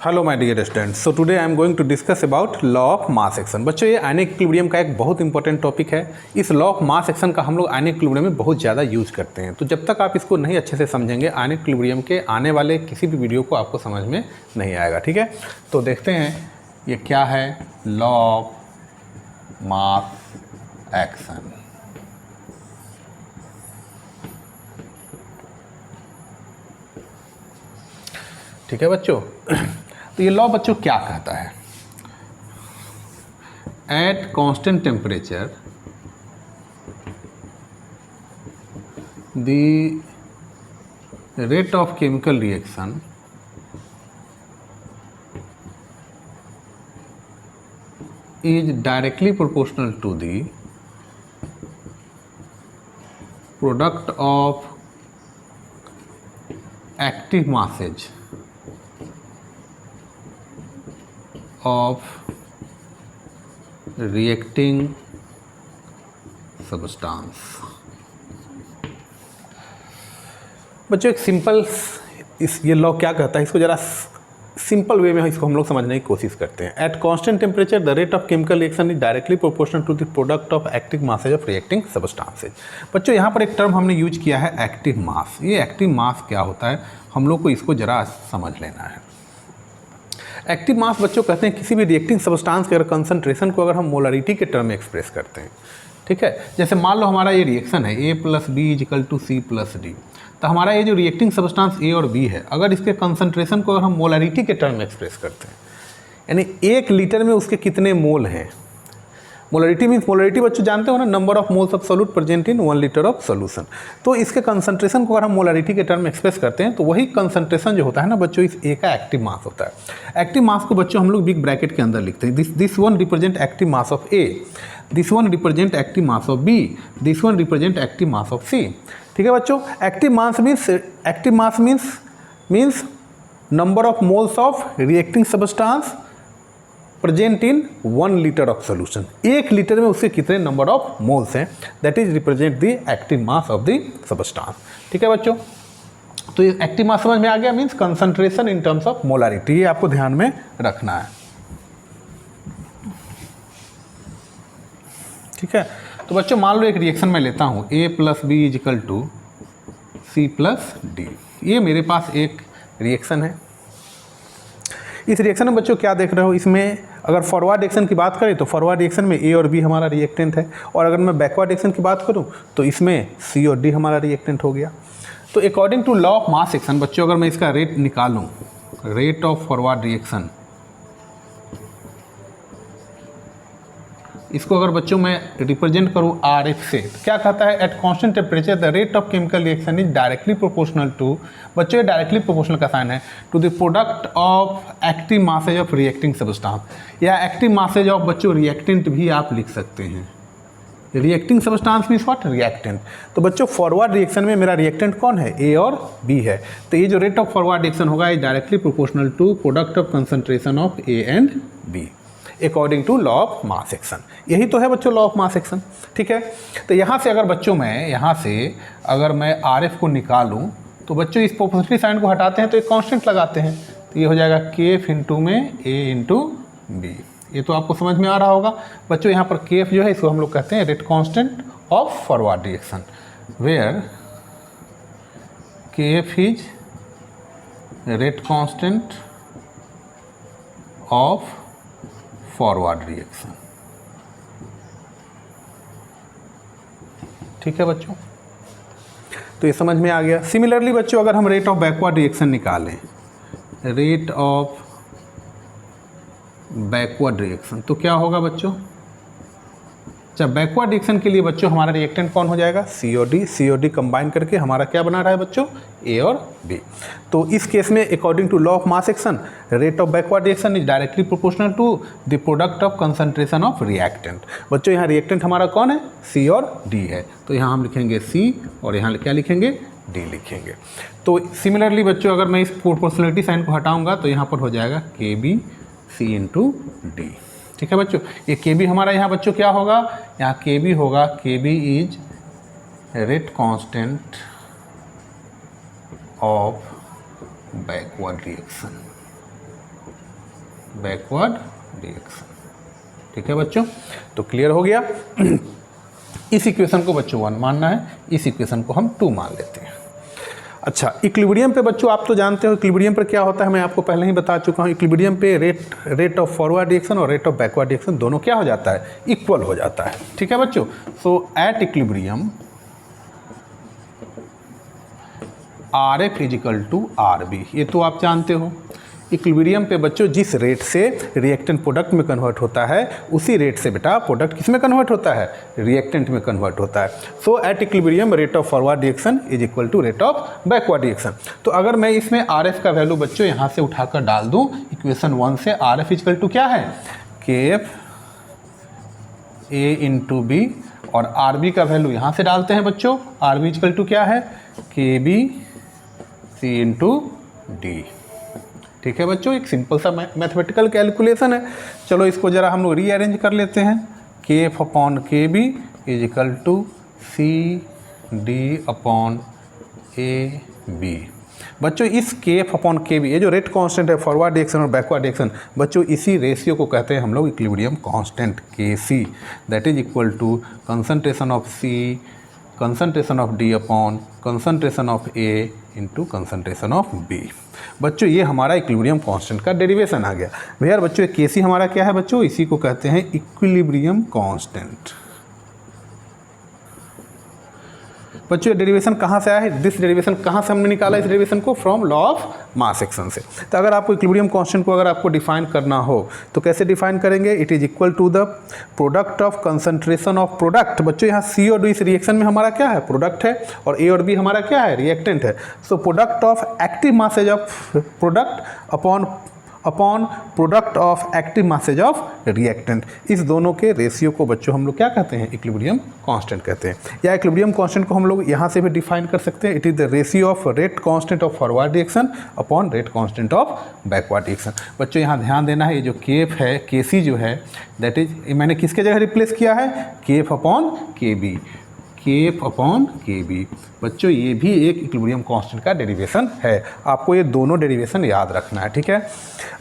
Hello my dear students, so today I am going to discuss about law of mass action. बच्चों, ये ionic equilibrium का एक बहुत important topic है। इस लॉ ऑफ मास एक्शन का हम लोग आयनिक इक्विलिब्रियम में बहुत ज़्यादा यूज करते हैं। तो जब तक आप इसको नहीं अच्छे से समझेंगे, आयनिक इक्विलिब्रियम के आने वाले किसी भी वीडियो को आपको समझ में नहीं आएगा। ठीक है, तो देखते हैं ये क्या है लॉ ऑफ मास एक्शन। ठीक है बच्चों, तो ये लॉ बच्चों क्या कहता है? At constant temperature the rate of chemical reaction is directly proportional to the product of active masses of reacting substance। बच्चों, एक सिंपल ये लॉ क्या कहता है, इसको जरा सिंपल वे में इसको हम लोग समझने की कोशिश करते हैं। At constant temperature the rate of chemical reaction is directly proportional to the product of active masses of reacting substances. बच्चों, यहाँ पर एक टर्म हमने यूज किया है एक्टिव मास। ये एक्टिव मास क्या होता है, हम लोग को इसको जरा समझ लेना है। एक्टिव मास बच्चों कहते हैं किसी भी रिएक्टिंग सब्सटेंस के अगर कंसंट्रेशन को अगर हम मोलरिटी के टर्म में एक्सप्रेस करते हैं। ठीक है, जैसे मान लो हमारा ये रिएक्शन है A + B = C + D, तो हमारा ये जो रिएक्टिंग सब्सटेंस A और B है, अगर इसके कंसंट्रेशन को अगर हम मोलरिटी के टर्म में एक्सप्रेस करते हैं, यानी 1 लीटर में उसके कितने मोल हैं। मोलरिटी मीन्स, मोलरिटी बच्चों जानते हो ना, number of moles of solute present in 1 litre of solution. तो इसके कंसंट्रेशन को अगर हम मोलरिटी के टर्म में एक्सप्रेस करते हैं, तो वही कंसंट्रेशन जो होता है ना बच्चों, इस A का एक्टिव मास होता है। एक्टिव मास को बच्चों हम लोग बिग ब्रैकेट के अंदर लिखते हैं। This one represent active mass of A, this one represent active mass of B, this one represent active mass of C। ठीक है बच्चों, active mass means number of moles of reacting substance present in 1 litre of solution. 1 litre में उसके कितने number of moles हैं, that is represent the active mass of the substance. ठीक है बच्चों, तो ये एक्टिव मास समझ में आ गया, means concentration in terms of molarity. ये आपको ध्यान में रखना है। ठीक है, तो बच्चों मान लो एक रिएक्शन मैं लेता हूँ A + B = C + D। ये मेरे पास एक रिएक्शन है। इस रिएक्शन में बच्चों क्या देख रहे हो, इसमें अगर फॉरवर्ड रिएक्शन की बात करें तो फॉरवर्ड रिएक्शन में A और B हमारा रिएक्टेंट है, और अगर मैं बैकवर्ड रिएक्शन की बात करूं तो इसमें C और D हमारा रिएक्टेंट हो गया। तो according to law of mass action बच्चों, अगर मैं इसका रेट निकालूं, रेट ऑफ फॉरवर्ड रिएक्शन, इसको अगर बच्चों मैं रिप्रेजेंट करूं RF से, तो क्या कहता है, at constant temperature the rate of chemical reaction is directly proportional to, बच्चों ये डायरेक्टली प्रोपोर्शनल का साइन है, to the product of active masses of reacting substance, या एक्टिव मासेज ऑफ बच्चों रिएक्टेंट भी आप लिख सकते हैं। Reacting substance means what, reactant. तो बच्चों फॉरवर्ड रिएक्शन में मेरा रिएक्टेंट कौन है, A और B है। तो ये जो रेट ऑफ फॉरवर्ड रिएक्शन होगा, ये directly proportional to product of concentration of A and B according to law of mass action. यही तो है बच्चों लॉ ऑफ मास एक्शन। ठीक है, तो यहाँ से अगर बच्चों मैं यहाँ से अगर मैं RF को निकालूँ, तो बच्चों इस प्रोपोर्शनलिटी साइन को हटाते हैं तो एक कांस्टेंट लगाते हैं, तो ये हो जाएगा KF × में A × B। ये तो आपको समझ में आ रहा होगा बच्चों। यहाँ पर KF जो है इसको हम लोग कहते हैं rate constant of forward reaction, where KF is rate constant of forward reaction. ठीक है बच्चों, तो ये समझ में आ गया। सिमिलरली बच्चों, अगर हम रेट ऑफ बैकवर्ड रिएक्शन निकालें, रेट ऑफ बैकवर्ड रिएक्शन, तो क्या होगा बच्चों, जब बैकवर्ड रिएक्शन के लिए बच्चों हमारा रिएक्टेंट कौन हो जाएगा, C और D कंबाइन करके हमारा क्या बना रहा है बच्चों, A और B। तो इस केस में according to law of mass action, rate of backward reaction is directly proportional to the product of concentration of reactant. बच्चों यहाँ रिएक्टेंट हमारा कौन है, C और D है, तो यहाँ हम लिखेंगे C और यहाँ क्या लिखेंगे, D लिखेंगे। तो सिमिलरली बच्चों, अगर मैं इस प्रोपोर्शनलिटी साइन को हटाऊँगा तो यहाँ पर हो जाएगा KB C × D। ठीक है बच्चों, ये KB हमारा यहाँ बच्चों क्या होगा, यहाँ KB होगा, KB is rate constant of backward reaction. Backward reaction. ठीक है बच्चों, तो क्लियर हो गया। इस इक्वेशन को बच्चों 1 मानना है, इस इक्वेशन को हम 2 मान लेते हैं। अच्छा, इक्विलिब्रियम पे बच्चों आप तो जानते हो इक्विलिब्रियम पर क्या होता है, मैं आपको पहले ही बता चुका हूँ। इक्विलिब्रियम पे रेट ऑफ फॉरवर्ड रिएक्शन और रेट ऑफ बैकवर्ड रिएक्शन दोनों क्या हो जाता है, इक्वल हो जाता है। ठीक है बच्चों, so at equilibrium RF equal to RB, ये तो आप जानते हो। इक्विलिब्रियम पे बच्चों जिस रेट से रिएक्टेंट प्रोडक्ट में कन्वर्ट होता है उसी रेट से बेटा प्रोडक्ट किस में कन्वर्ट होता है, रिएक्टेंट में कन्वर्ट होता है। So at equilibrium rate of forward reaction is equal to rate of backward reaction. तो अगर मैं इसमें RF का वैल्यू बच्चों यहाँ से उठाकर डाल दूँ इक्वेशन 1 से, RF इजिकल टू क्या है, KF A इंटू B, और RB का वैल्यू यहाँ से डालते हैं बच्चों, RB इजिकल टू क्या है, KB C इंटू D। ठीक है बच्चों, एक सिंपल सा मैथमेटिकल कैलकुलेशन है। चलो इसको ज़रा हम लोग रीअरेंज कर लेते हैं। KF upon KB is equal to CD upon AB। बच्चों इस KF अपॉन KB, ये जो रेट कांस्टेंट है फॉरवर्ड रिएक्शन और बैकवर्ड रिएक्शन, बच्चों इसी रेशियो को कहते हैं हम लोग equilibrium constant KC, that is equal to concentration of C, concentration of D upon concentration of A into concentration of B। बच्चों ये हमारा इक्विलिब्रियम कांस्टेंट का डेरिवेशन आ गया। भैया बच्चों KC हमारा क्या है बच्चों, इसी को कहते हैं इक्विलिब्रियम कांस्टेंट। बच्चों ये डेरिवेशन कहाँ से आया है, दिस डेरिवेशन कहाँ से हमने निकाला इस डेरिवेशन को, from law of mass action से। तो अगर आपको इक्विलिब्रियम कांस्टेंट को अगर आपको डिफाइन करना हो तो कैसे डिफाइन करेंगे, it is equal to the product of concentration of product. बच्चों यहाँ C और D इस रिएक्शन में हमारा क्या है, प्रोडक्ट है, और A और B हमारा क्या है, रिएक्टेंट है। So product of active masses of product upon product of active masses of reactant, इस दोनों के रेशियो को बच्चों हम लोग क्या कहते हैं, इक्विलिब्रियम कांस्टेंट कहते हैं। या इक्विलिब्रियम कांस्टेंट को हम लोग यहाँ से भी डिफाइन कर सकते हैं, it is the ratio of rate constant of forward reaction upon rate constant of backward reaction. बच्चों यहाँ ध्यान देना है, ये जो KF है, KC जो है, दैट इज मैंने किसके जगह रिप्लेस किया है, KF upon KB, KF upon KB। बच्चों ये भी एक इक्विलिब्रियम कांस्टेंट का डेरिवेशन है, आपको ये दोनों डेरिवेशन याद रखना है। ठीक है,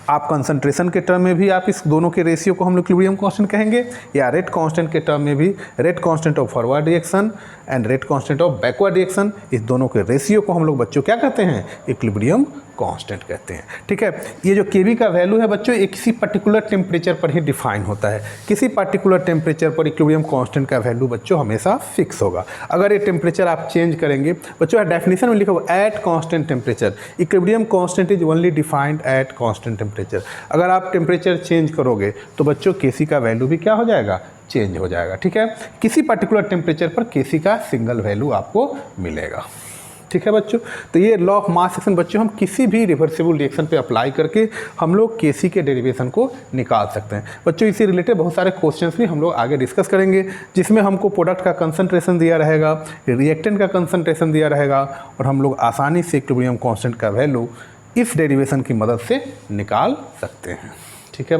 आप कंसंट्रेशन के टर्म में भी आप इस दोनों के रेशियो को हम लोग इक्विलिब्रियम कांस्टेंट कहेंगे, या रेट कांस्टेंट के टर्म में भी rate constant of forward reaction and rate constant of backward reaction, इस दोनों के रेशियो को हम लोग बच्चों क्या कहते हैं, इक्विलिब्रियम कांस्टेंट कहते हैं। ठीक है, ये जो KB का वैल्यू है बच्चों एक किसी पर्टिकुलर टेम्परेचर पर ही डिफाइन होता है। किसी पर्टिकुलर टेम्परेचर पर इक्विलिब्रियम कांस्टेंट का वैल्यू बच्चों हमेशा फिक्स होगा। अगर ये टेम्परेचर आप चेंज करेंगे बच्चों, डेफिनेशन में लिखा होगा eight constant temperature, equilibrium constant is only defined at constant temperature. अगर आप टेम्परेचर चेंज करोगे तो बच्चों KC का वैल्यू भी क्या हो जाएगा, चेंज हो जाएगा। ठीक है, किसी पर्टिकुलर टेम्परेचर पर KC का सिंगल वैल्यू आपको मिलेगा। ठीक है बच्चों, तो ये लॉ ऑफ मास एक्शन बच्चों हम किसी भी रिवर्सिबल रिएक्शन पे अप्लाई करके हम लोग KC के डेरिवेशन को निकाल सकते हैं। बच्चों इससे रिलेटेड बहुत सारे क्वेश्चंस भी हम लोग आगे डिस्कस करेंगे, जिसमें हमको प्रोडक्ट का कंसंट्रेशन दिया रहेगा, रिएक्टेंट का कंसंट्रेशन दिया रहेगा, और हम लोग आसानी से इक्विलिब्रियम कांस्टेंट का वैल्यू इस डेरिवेशन की मदद से निकाल सकते हैं। ठीक है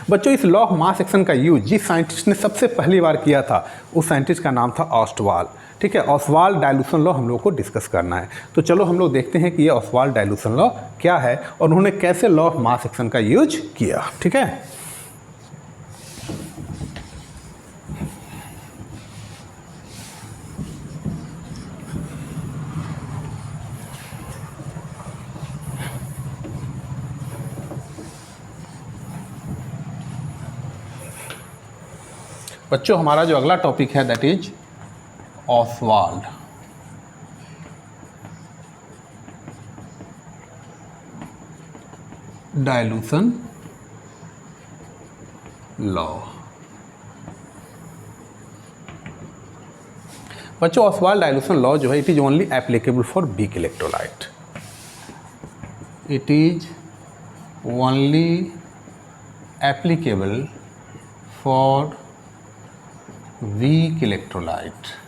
बच्चों इस लॉ ऑफ मास एक्शन का यूज जिस साइंटिस्ट ने सबसे पहली बार किया था उस साइंटिस्ट का नाम था ऑस्टवाल्ड। ठीक है, ऑस्वाल्ड डाइल्यूशन लॉ हम लोग को डिस्कस करना है। तो चलो हम लोग देखते हैं कि ये ऑस्वाल्ड डाइल्यूशन लॉ क्या है और उन्होंने कैसे लॉ ऑफ मास एक्शन का यूज किया। ठीक है, बच्चों हमारा जो अगला टॉपिक है that is Oswald dilution law. बच्चों ऑस्वाल्ड डाइल्यूशन लॉ जो है it is only applicable for weak electrolyte, it is only applicable for weak electrolyte.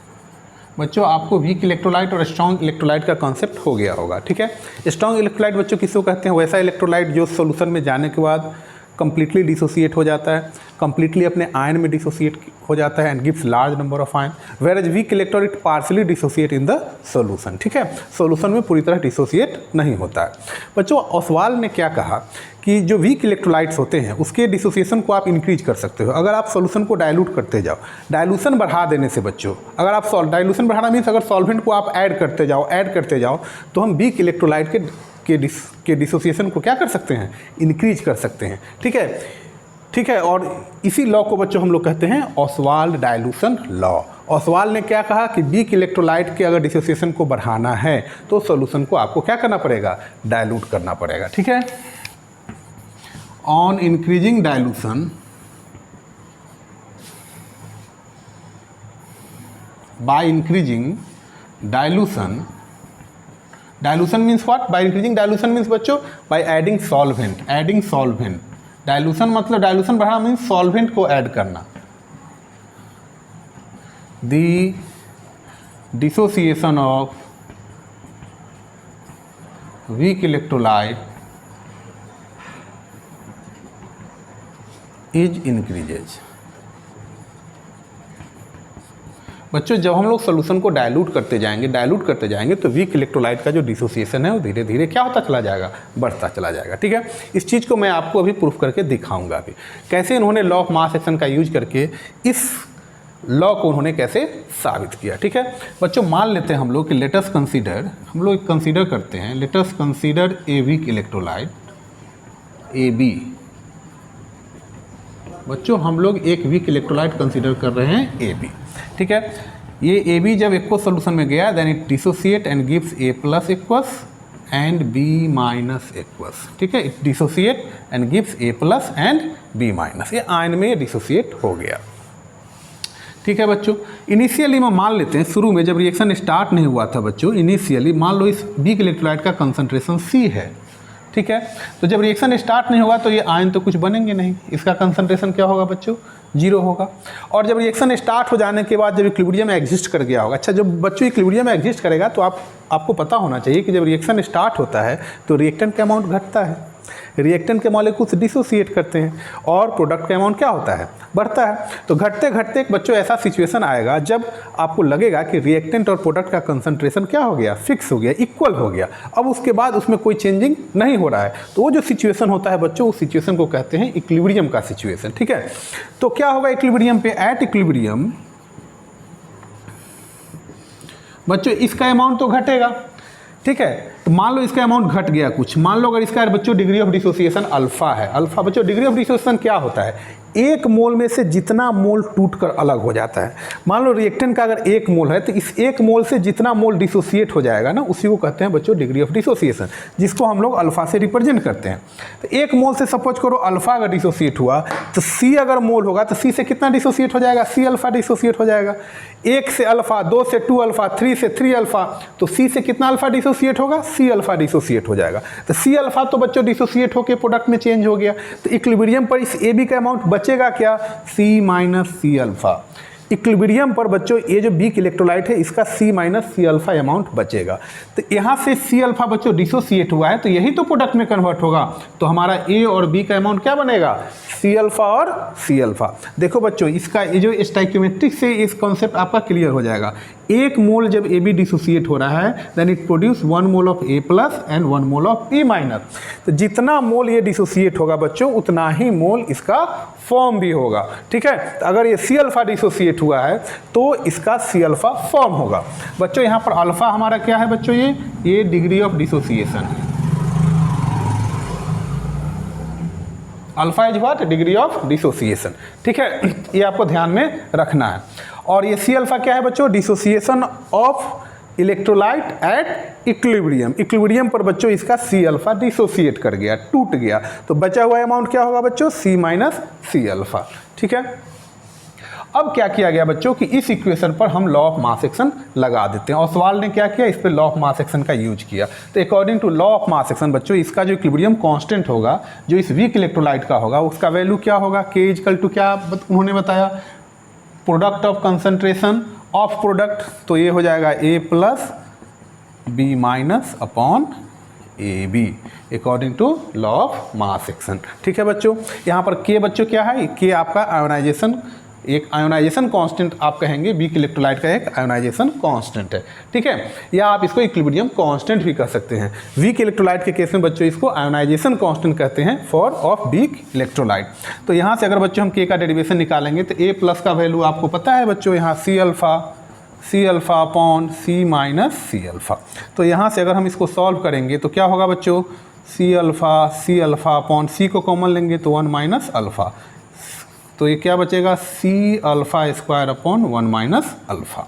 बच्चों आपको वीक इलेक्ट्रोलाइट और स्ट्रॉन्ग इलेक्ट्रोलाइट का कॉन्सेप्ट हो गया होगा। ठीक है, स्ट्रॉन्ग इलेक्ट्रोलाइट बच्चों किसको कहते हैं, वैसा इलेक्ट्रोलाइट जो सॉल्यूशन में जाने के बाद कंप्लीटली डिसोसिएट हो जाता है, कंप्लीटली अपने आयन में डिसोसिएट हो जाता है and gives large number of ion, whereas weak electrolyte partially dissociate in the solution. ठीक है, सॉल्यूशन में पूरी तरह डिसोसिएट नहीं होता है। बच्चों ओसवाल ने क्या कहा कि जो वीक इलेक्ट्रोलाइट्स होते हैं उसके डिसोसिएशन को आप इंक्रीज कर सकते हो अगर आप सॉल्यूशन को डाइल्यूट करते जाओ। डाइल्यूशन बढ़ा देने से बच्चों, अगर आप डाइल्यूशन बढ़ाना मीन्स अगर सॉल्वेंट को आप ऐड करते जाओ तो हम वीक इलेक्ट्रोलाइट के डिसोसिएशन को क्या कर सकते हैं, इंक्रीज कर सकते हैं। ठीक है, और इसी लॉ को बच्चों हम लोग कहते हैं ओसवाल्ड डाइल्यूशन लॉ। ओसवाल ने क्या कहा कि वीक इलेक्ट्रोलाइट के अगर डिसोसिएशन को बढ़ाना है तो सॉल्यूशन को आपको क्या करना पड़ेगा, डाइल्यूट करना पड़ेगा। ठीक है, on increasing dilution by increasing dilution means what, by increasing dilution means बच्चों बाय एडिंग सॉल्वेंट। डाइल्यूशन मतलब डाइल्यूशन बढ़ाना मीन्स सॉल्वेंट को ऐड करना। The dissociation of weak electrolyte is increases. बच्चों जब हम लोग सोल्यूशन को डाइल्यूट करते जाएंगे तो वीक इलेक्ट्रोलाइट का जो डिसोसिएशन है वो धीरे धीरे क्या होता चला जाएगा, बढ़ता चला जाएगा। ठीक है, इस चीज़ को मैं आपको अभी प्रूफ करके दिखाऊंगा अभी कैसे इन्होंने लॉ ऑफ मास एक्शन का यूज करके इस लॉ को उन्होंने कैसे साबित किया। ठीक है बच्चों, मान लेते हैं हम लोग कि लेटस कंसीडर करते हैं, let's consider a weak electrolyte A B. बच्चों हम लोग एक वीक इलेक्ट्रोलाइट कंसीडर कर रहे हैं ए बी। ठीक है, ये ए बी जब एक्वस सोल्यूशन में गया then it dissociate and gives A plus aqueous and B minus aqueous. ठीक है, it dissociate and gives A plus and B minus, ये आयन में डिसोसिएट हो गया। ठीक है बच्चों, इनिशियली में मान लेते हैं शुरू में जब रिएक्शन स्टार्ट नहीं हुआ था बच्चों, इनिशियली मान लो इस वीक इलेक्ट्रोलाइट का कंसंट्रेशन C है। ठीक है, तो जब रिएक्शन स्टार्ट नहीं होगा तो ये आयन तो कुछ बनेंगे नहीं, इसका कंसंट्रेशन क्या होगा बच्चों, 0 होगा। और जब रिएक्शन स्टार्ट हो जाने के बाद जब इक्विलिब्रियम में एग्जिस्ट कर गया होगा, अच्छा जब बच्चों इक्विलिब्रियम में एग्जिस्ट करेगा तो आपको पता होना चाहिए कि जब रिएक्शन स्टार्ट होता है तो रिएक्टेंट का अमाउंट घटता है, रिएक्टेंट के मॉलिक्यूल्स डिसोसिएट करते हैं और प्रोडक्ट का अमाउंट क्या होता है, बढ़ता है। तो घटते घटते एक बच्चों ऐसा सिचुएशन आएगा जब आपको लगेगा कि रिएक्टेंट और प्रोडक्ट का कंसंट्रेशन क्या हो गया, फिक्स हो गया, इक्वल हो गया, अब उसके बाद उसमें कोई चेंजिंग नहीं हो रहा है। तो वो जो सिचुएशन होता है बच्चों, उस सिचुएशन को कहते हैं इक्विलिब्रियम का सिचुएशन। ठीक है, तो क्या होगा इक्विलिब्रियम पे, एट इक्विलिब्रियम बच्चों इसका अमाउंट तो घटेगा। ठीक है, तो मान लो इसका अमाउंट घट गया कुछ, मान लो अगर इसका बच्चों डिग्री ऑफ डिसोसिएशन अल्फा है। अल्फा बच्चों डिग्री ऑफ डिसोसिएशन क्या होता है, एक मोल में से जितना मोल टूटकर अलग हो जाता है। मान लो रिएक्टेंट का अगर 1 मोल है तो इस 1 मोल से जितना मोल डिसोसिएट हो जाएगा ना, उसी को कहते हैं बच्चों डिग्री ऑफ डिसोसिएशन, जिसको हम लोग अल्फा से रिप्रेजेंट करते हैं। तो 1 मोल से सपोज करो अल्फा अगर डिसोसिएट हुआ तो C अगर मोल होगा तो C से कितना डिसोसिएट हो जाएगा, C अल्फा डिसोसिएट हो जाएगा। 1 से अल्फा, 2 से 2 अल्फा, 3 से 3 अल्फा, तो C से कितना अल्फा डिसोसिएट होगा, C अल्फा डिसोसिएट हो जाएगा। तो C अल्फा तो बच्चों डिसोसिएट होकर प्रोडक्ट में चेंज हो गया। तो इक्विलिब्रियम पर इस AB का अमाउंट बचेगा क्या, C minus C alpha. Equilibrium पर बच्चों ये जो वीक इलेक्ट्रोलाइट है इसका C minus C alpha amount बचेगा। तो यहाँ से C अल्फा बच्चों डिसोसिएट हुआ है तो यही तो प्रोडक्ट में कन्वर्ट होगा, तो हमारा A और B का अमाउंट क्या बनेगा, C अल्फा और C अल्फा। देखो बच्चों इसका ये जो स्टाइक्योमेट्रिक से इस कॉन्सेप्ट आपका क्लियर हो जाएगा। 1 मोल जब AB डिसोसिएट हो रहा है then it produce 1 mole of A plus and 1 mole of A minus. तो जितना मोल ये डिसोसिएट होगा बच्चों उतना ही मोल इसका फॉर्म भी होगा। ठीक है, तो अगर ये C अल्फा डिसोसिएट हुआ है तो इसका C अल्फा फॉर्म होगा। बच्चों यहाँ पर अल्फा हमारा क्या है बच्चों, ये degree of dissociation, alpha is what, degree of dissociation. ठीक है, ये आपको ध्यान में रखना है। और ये C अल्फा क्या है बच्चों, dissociation of electrolyte at equilibrium. Equilibrium पर बच्चों इसका C अल्फा डिसोसिएट कर गया, टूट गया, तो बचा हुआ अमाउंट क्या होगा बच्चों, C माइनस C अल्फा। ठीक है, अब क्या किया गया बच्चों कि इस इक्वेशन पर हम लॉ ऑफ मास एक्शन लगा देते हैं। और सवाल ने क्या किया, इस पर लॉ ऑफ मास एक्शन का यूज किया। तो according to law of mass action बच्चों इसका जो इक्विलिब्रियम कांस्टेंट होगा जो इस वीक इलेक्ट्रोलाइट का होगा उसका वैल्यू क्या होगा, K इक्वल टू क्या उन्होंने बताया, product of concentration of product, तो ये हो जाएगा A plus B minus upon AB according to law of mass action. ठीक है बच्चों, यहाँ पर K बच्चों क्या है, K आपका आयोनाइजेशन, एक आयोनाइजेशन कांस्टेंट आप कहेंगे, वीक इलेक्ट्रोलाइट का एक आयोनाइजेशन कांस्टेंट है। ठीक है, या आप इसको इक्विलिब्रियम कांस्टेंट भी कह सकते हैं। वीक इलेक्ट्रोलाइट के केस में बच्चों इसको आयोनाइजेशन कांस्टेंट कहते हैं फॉर ऑफ वीक इलेक्ट्रोलाइट। तो यहाँ से अगर बच्चों हम K का डेरिवेशन निकालेंगे तो A प्लस का वैल्यू आपको पता है बच्चों, यहाँ C alpha upon C minus C alpha. तो यहाँ से अगर हम इसको सॉल्व करेंगे तो क्या होगा बच्चों, C अल्फ़ा अपॉन C को कॉमन लेंगे तो 1 माइनस अल्फ़ा, तो ये क्या बचेगा, C alpha square upon 1 minus alpha.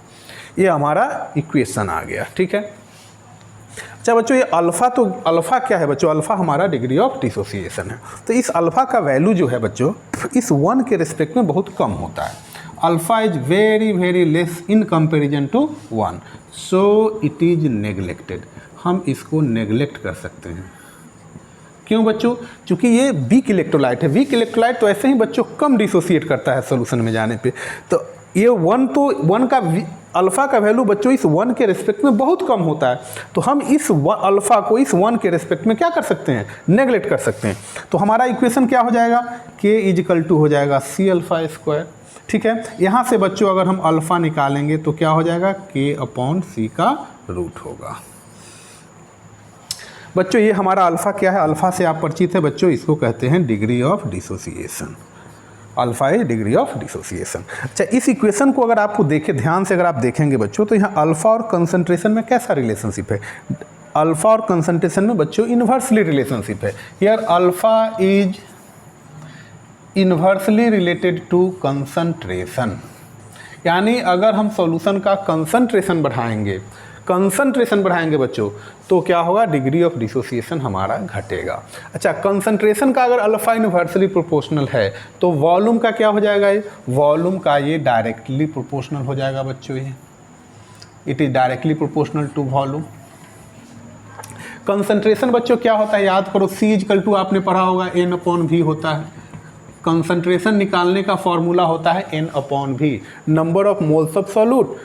ये हमारा इक्वेशन आ गया। ठीक है, अच्छा बच्चों, ये अल्फ़ा, तो अल्फ़ा क्या है बच्चों, अल्फ़ा हमारा डिग्री ऑफ डिसोसिएशन है। तो इस अल्फ़ा का वैल्यू जो है बच्चों इस 1 के रिस्पेक्ट में बहुत कम होता है। Alpha is very very less in comparison to 1, so it is neglected. हम इसको नेग्लेक्ट कर सकते हैं। क्यों बच्चों, चूँकि ये वीक इलेक्ट्रोलाइट है। वीक इलेक्ट्रोलाइट तो ऐसे ही बच्चों कम डिसोसिएट करता है सोल्यूशन में जाने पे। तो ये 1 का अल्फ़ा का वैल्यू बच्चों इस 1 के रिस्पेक्ट में बहुत कम होता है। तो हम इस अल्फ़ा को इस 1 के रिस्पेक्ट में क्या कर सकते हैं, नेगलेक्ट कर सकते हैं। तो हमारा इक्वेशन क्या हो जाएगा, K इजिकल टू हो जाएगा C अल्फ़ा स्क्वायर। ठीक है, यहाँ से बच्चों अगर हम अल्फ़ा निकालेंगे तो क्या हो जाएगा, K अपॉन C का रूट होगा। बच्चों ये हमारा अल्फ़ा क्या है, अल्फ़ा से आप परिचित है बच्चों, इसको कहते हैं degree of dissociation. Alpha is degree of dissociation. अच्छा, इस इक्वेशन को अगर आपको देखें ध्यान से, अगर आप देखेंगे बच्चों तो यहाँ अल्फ़ा और कंसंट्रेशन में कैसा रिलेशनशिप है, अल्फ़ा और कंसंट्रेशन में बच्चों इन्वर्सली रिलेशनशिप है। Here alpha is inversely related to concentration, यानी अगर हम सॉल्यूशन का कंसंट्रेशन बढ़ाएंगे बच्चों तो क्या होगा, डिग्री ऑफ डिसोसिएशन हमारा घटेगा। अच्छा, कंसंट्रेशन का अगर अल्फ़ा इन्वर्सली प्रोपोर्शनल है तो वॉल्यूम का क्या हो जाएगा, ये वॉल्यूम का ये डायरेक्टली प्रोपोर्शनल हो जाएगा बच्चों, ये it is directly proportional to volume. Concentration बच्चों क्या होता है, याद करो, C इक्वल टू आपने पढ़ा होगा N अपॉन V होता है। कंसंट्रेशन निकालने का फॉर्मूला होता है N upon V, number of moles of solute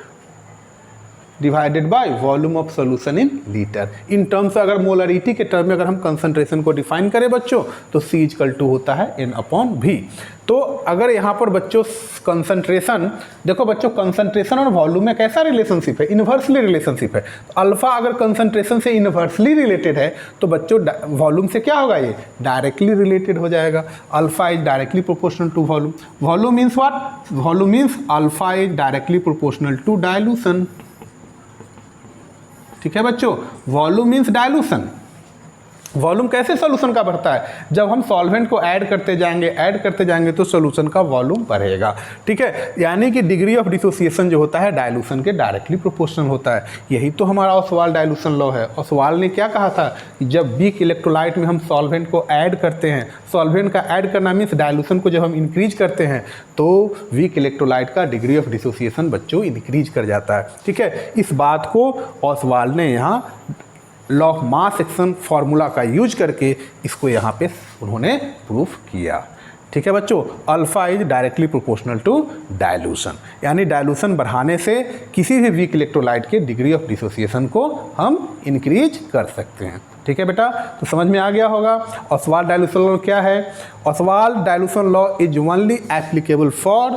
divided by volume of solution in litre. In terms अगर मोलरिटी के टर्म में अगर हम कंसंट्रेशन को डिफाइन करें बच्चों तो C इक्वल टू होता है N अपॉन V। तो अगर यहाँ पर बच्चों कंसंट्रेशन, देखो बच्चों कंसंट्रेशन और वॉल्यूम में कैसा रिलेशनशिप है, इन्वर्सली रिलेशनशिप है। अल्फ़ा अगर कंसंट्रेशन से इन्वर्सली रिलेटेड है तो बच्चों वॉल्यूम से क्या होगा, ये डायरेक्टली रिलेटेड हो जाएगा। Alpha is directly proportional to volume. Volume means what, volume means alpha is directly proportional to dilution. ठीक है बच्चों, वॉल्यूम मीन्स डायलूशन। वॉल्यूम कैसे सॉल्यूशन का बढ़ता है, जब हम सॉल्वेंट को ऐड करते जाएंगे तो सॉल्यूशन का वॉल्यूम बढ़ेगा। ठीक है, यानी कि डिग्री ऑफ डिसोसिएशन जो होता है डायलूशन के डायरेक्टली प्रोपोर्शनल होता है। यही तो हमारा ओसवाल डायलूशन लॉ है। ओसवाल ने क्या कहा था, जब वीक इलेक्ट्रोलाइट में हम सॉल्वेंट को ऐड करते हैं, सॉल्वेंट का ऐड करना मीन्स डायलूशन को जब हम इंक्रीज करते हैं तो वीक इलेक्ट्रोलाइट का डिग्री ऑफ डिसोसिएशन बच्चों इंक्रीज कर जाता है। ठीक है, इस बात को ओसवाल ने यहाँ law of mass action formula का यूज करके इसको यहाँ पे उन्होंने प्रूफ किया। ठीक है बच्चों, alpha is directly proportional to dilution, यानी डायलूशन बढ़ाने से किसी भी वीक इलेक्ट्रोलाइट के डिग्री ऑफ डिसोसिएशन को हम इंक्रीज कर सकते हैं। ठीक है बेटा, तो समझ में आ गया होगा ओसवाल डायलूशन लॉ क्या है। Oswal dilution law is only applicable for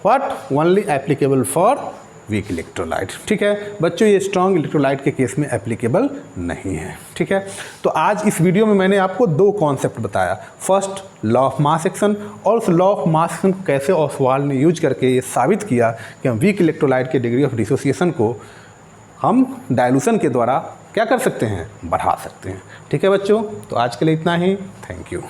what, only applicable for weak electrolyte. ठीक है बच्चों, ये स्ट्रॉन्ग इलेक्ट्रोलाइट के केस में एप्लीकेबल नहीं है। ठीक है, तो आज इस वीडियो में मैंने आपको 2 कॉन्सेप्ट बताया। First law of mass action, और उस लॉ ऑफ मास एक्शन कैसे ओसवाल ने यूज करके ये साबित किया कि हम वीक इलेक्ट्रोलाइट के डिग्री ऑफ डिसोसिएशन को हम डायलूशन के द्वारा क्या कर सकते हैं, बढ़ा सकते हैं। ठीक है बच्चों, तो आज के लिए इतना ही। Thank you.